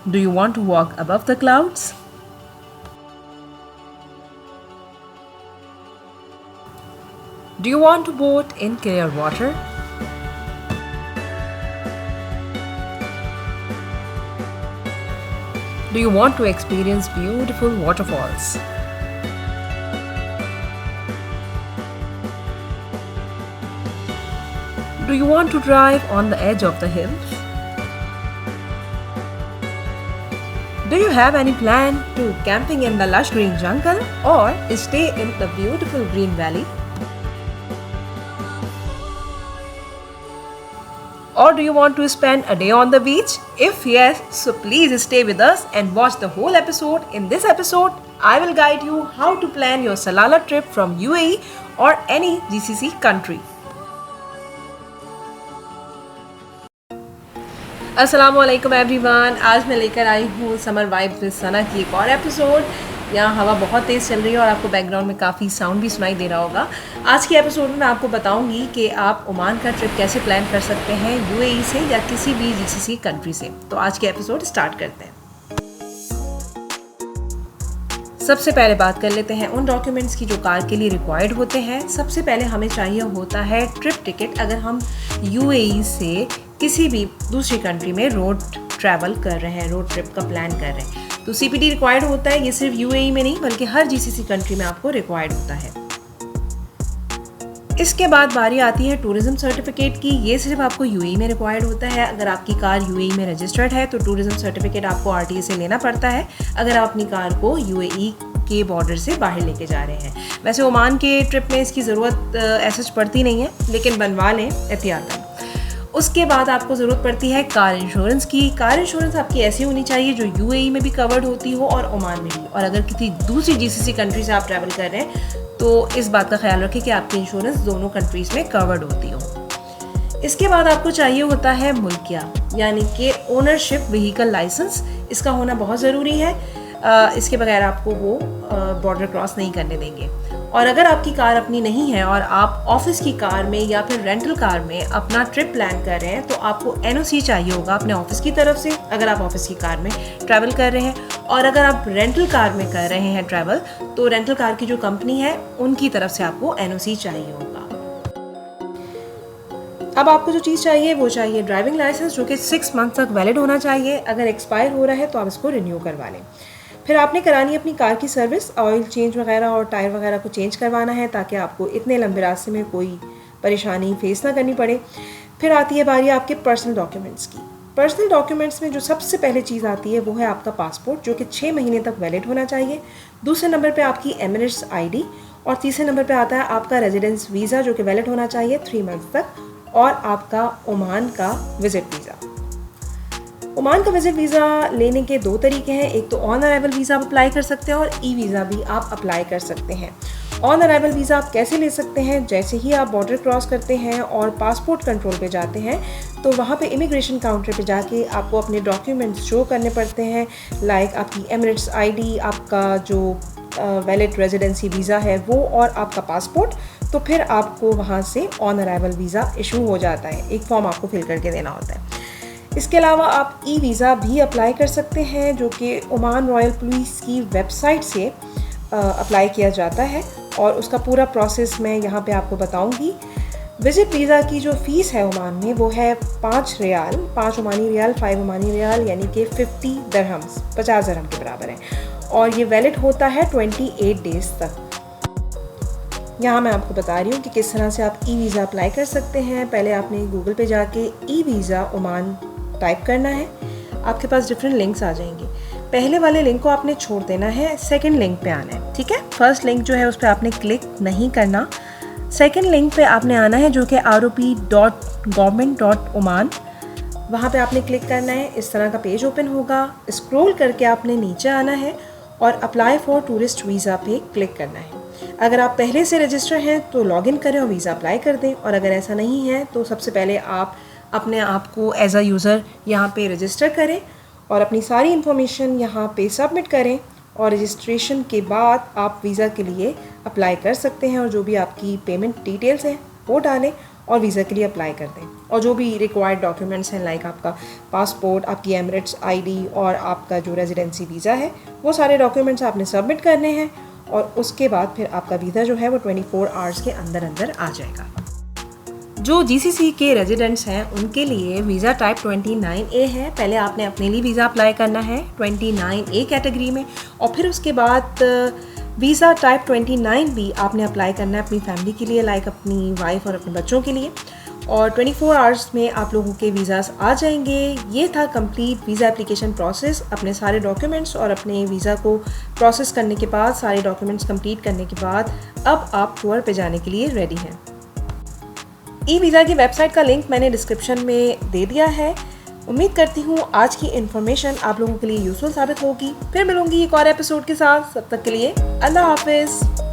Do you want to walk above the clouds? Do you want to boat in clear water? Do you want to experience beautiful waterfalls? Do you want to drive on the edge of the hills? Do you have any plan to camping in the lush green jungle or stay in the beautiful green valley? Or do you want to spend a day on the beach? If yes, so please stay with us and watch the whole episode. In this episode, I will guide you how to plan your Salalah trip from UAE or any GCC country. अस्सलामुअलैकुम everyone, आज मैं लेकर आई हूँ summer vibe with सना की एक और episode. यहाँ हवा बहुत तेज़ चल रही है और आपको बैकग्राउंड में काफ़ी साउंड भी सुनाई दे रहा होगा। आज की एपिसोड में मैं आपको बताऊँगी कि आप ओमान का ट्रिप कैसे प्लान कर सकते हैं यूएई से या किसी भी जीसीसी कंट्री से। तो आज की एपिसोड स्टार्ट करते हैं। सबसे पहले बात कर लेते हैं उन डॉक्यूमेंट्स की जो कार के लिए रिक्वायर्ड होते हैं। सबसे पहले हमें चाहिए होता है ट्रिप टिकट। अगर हम यूएई से किसी भी दूसरी कंट्री में रोड ट्रैवल कर रहे हैं, रोड ट्रिप का प्लान कर रहे हैं, तो सीपीटी रिक्वायर्ड होता है। ये सिर्फ यूएई में नहीं बल्कि हर जीसीसी कंट्री में आपको रिक्वायर्ड होता है। इसके बाद बारी आती है टूरिज्म सर्टिफिकेट की। ये सिर्फ आपको यूएई में रिक्वायर्ड होता है। अगर आपकी कार यूएई में रजिस्टर्ड है तो टूरिज्म सर्टिफिकेट आपको आरटीए से लेना पड़ता है अगर आप अपनी कार को यूएई के बॉर्डर से बाहर लेके जा रहे हैं। वैसे ओमान के ट्रिप में इसकी ज़रूरत ऐसा पड़ती नहीं है, लेकिन बनवा लें एहतियातन। उसके बाद आपको ज़रूरत पड़ती है कार इंश्योरेंस की। कार इंश्योरेंस आपकी ऐसी होनी चाहिए जो यूएई में भी कवर्ड होती हो और ओमान में भी। और अगर किसी दूसरी जीसीसी कंट्री से आप ट्रैवल कर रहे हैं तो इस बात का ख्याल रखें कि आपकी इंश्योरेंस दोनों कंट्रीज़ में कवर्ड होती हो। इसके बाद आपको चाहिए होता है मुल्किया, यानी कि ओनरशिप व्हीकल लाइसेंस। इसका होना बहुत ज़रूरी है। इसके बगैर आपको वो बॉर्डर क्रॉस नहीं करने देंगे। और अगर आपकी कार अपनी नहीं है और आप ऑफिस की कार में या फिर रेंटल कार में अपना ट्रिप प्लान कर रहे हैं तो आपको एनओसी चाहिए होगा अपने ऑफिस की तरफ से, अगर आप ऑफिस की कार में ट्रैवल कर रहे हैं। और अगर आप रेंटल कार में कर रहे हैं ट्रैवल, तो रेंटल कार की जो कंपनी है उनकी तरफ से आपको एनओसी चाहिए होगा। अब आपको जो चीज़ चाहिए वो चाहिए ड्राइविंग लाइसेंस, जो कि 6 मंथ तक वैलिड होना चाहिए। अगर एक्सपायर हो रहा है तो आप इसको रिन्यू करवा लें। फिर आपने करानी है अपनी कार की सर्विस, ऑयल चेंज वगैरह और टायर वगैरह को चेंज करवाना है ताकि आपको इतने लंबे रास्ते में कोई परेशानी फेस ना करनी पड़े। फिर आती है बारी आपके पर्सनल डॉक्यूमेंट्स की। पर्सनल डॉक्यूमेंट्स में जो सबसे पहले चीज़ आती है वो है आपका पासपोर्ट, जो कि 6 महीने तक वैलिड होना चाहिए। दूसरे नंबर पे आपकी एमिरेट्स आईडी और तीसरे नंबर पे आता है आपका रेजिडेंस वीज़ा, जो कि वैलिड होना चाहिए 3 मंथ तक, और आपका ओमान का विज़िट वीज़ा। ओमान का विज़िट वीज़ा लेने के 2 तरीके हैं। एक तो ऑन अराइवल वीज़ा आप अप्लाई कर सकते हैं और ई वीज़ा भी आप अप्लाई कर सकते हैं। ऑन अराइवल वीज़ा आप कैसे ले सकते हैं? जैसे ही आप बॉर्डर क्रॉस करते हैं और पासपोर्ट कंट्रोल पे जाते हैं तो वहाँ पे इमिग्रेशन काउंटर पे जाके आपको अपने डॉक्यूमेंट्स शो करने पड़ते हैं, लाइक आपकी एमिरेट्स आईडी, आपका जो वैलिड रेजिडेंसी वीज़ा है वो, और आपका पासपोर्ट। तो फिर आपको वहाँ से ऑन अराइवल वीज़ा इशू हो जाता है। एक फॉर्म आपको फिल करके देना होता है। इसके अलावा आप ई वीज़ा भी अप्लाई कर सकते हैं, जो कि ओमान रॉयल पुलिस की वेबसाइट से अप्लाई किया जाता है, और उसका पूरा प्रोसेस मैं यहाँ पे आपको बताऊँगी। विज़िट वीज़ा की जो फ़ीस है ओमान में वो है 5 रियाल, 5 ओमानी रियाल, 5 ओमानी रियाल, यानी कि 50 दरहम्स, 50 दरहम के बराबर है। और ये वैलिड होता है 28 डेज़ तक। यहाँ मैं आपको बता रही हूँ कि किस तरह से आप ई वीज़ा अप्लाई कर सकते हैं। पहले आपने गूगल पे जाके ई वीज़ा ओमान टाइप करना है। आपके पास डिफरेंट लिंक्स आ जाएंगे। पहले वाले लिंक को आपने छोड़ देना है, सेकंड लिंक पे आना है, ठीक है। फर्स्ट लिंक जो है उस पर आपने क्लिक नहीं करना। सेकंड लिंक पे आपने आना है जो कि rop.government.oman, वहाँ पे आपने क्लिक करना है। इस तरह का पेज ओपन होगा। स्क्रॉल करके आपने नीचे आना है और अप्लाई फॉर टूरिस्ट वीज़ा पे क्लिक करना है। अगर आप पहले से रजिस्टर हैं तो लॉगिन करें और वीज़ा अप्लाई कर दें, और अगर ऐसा नहीं है तो सबसे पहले आप अपने आप को एज अ यूज़र यहाँ पे रजिस्टर करें और अपनी सारी इन्फॉर्मेशन यहाँ पे सबमिट करें, और रजिस्ट्रेशन के बाद आप वीज़ा के लिए अप्लाई कर सकते हैं। और जो भी आपकी पेमेंट डिटेल्स हैं वो डालें और वीज़ा के लिए अप्लाई कर दें। और जो भी रिक्वायर्ड डॉक्यूमेंट्स हैं लाइक आपका पासपोर्ट, आपकी एमिरेट्स आईडी और आपका जो रेजिडेंसी वीज़ा है, वो सारे डॉक्यूमेंट्स आपने सबमिट करने हैं और उसके बाद फिर आपका वीज़ा जो है वो 24 आवर्स के अंदर अंदर आ जाएगा। जो जीसीसी के रेजिडेंट्स हैं उनके लिए वीज़ा टाइप 29A है। पहले आपने अपने लिए वीज़ा अप्लाई करना है 29A कैटेगरी में और फिर उसके बाद वीज़ा टाइप 29B आपने अप्लाई करना है अपनी फैमिली के लिए, लाइक अपनी वाइफ और अपने बच्चों के लिए। और 24 आवर्स में आप लोगों के वीज़ास आ जाएंगे। ये था कंप्लीट वीज़ा एप्लीकेशन प्रोसेस। अपने सारे डॉक्यूमेंट्स और अपने वीज़ा को प्रोसेस करने के बाद, सारे डॉक्यूमेंट्स कंप्लीट करने के बाद अब आप टूर पे जाने के लिए रेडी हैं। ई वीज़ा की वेबसाइट का लिंक मैंने डिस्क्रिप्शन में दे दिया है। उम्मीद करती हूँ आज की इन्फॉर्मेशन आप लोगों के लिए यूज़फुल साबित होगी। फिर मिलूंगी एक और एपिसोड के साथ, तब तक के लिए अल्लाह हाफिज़।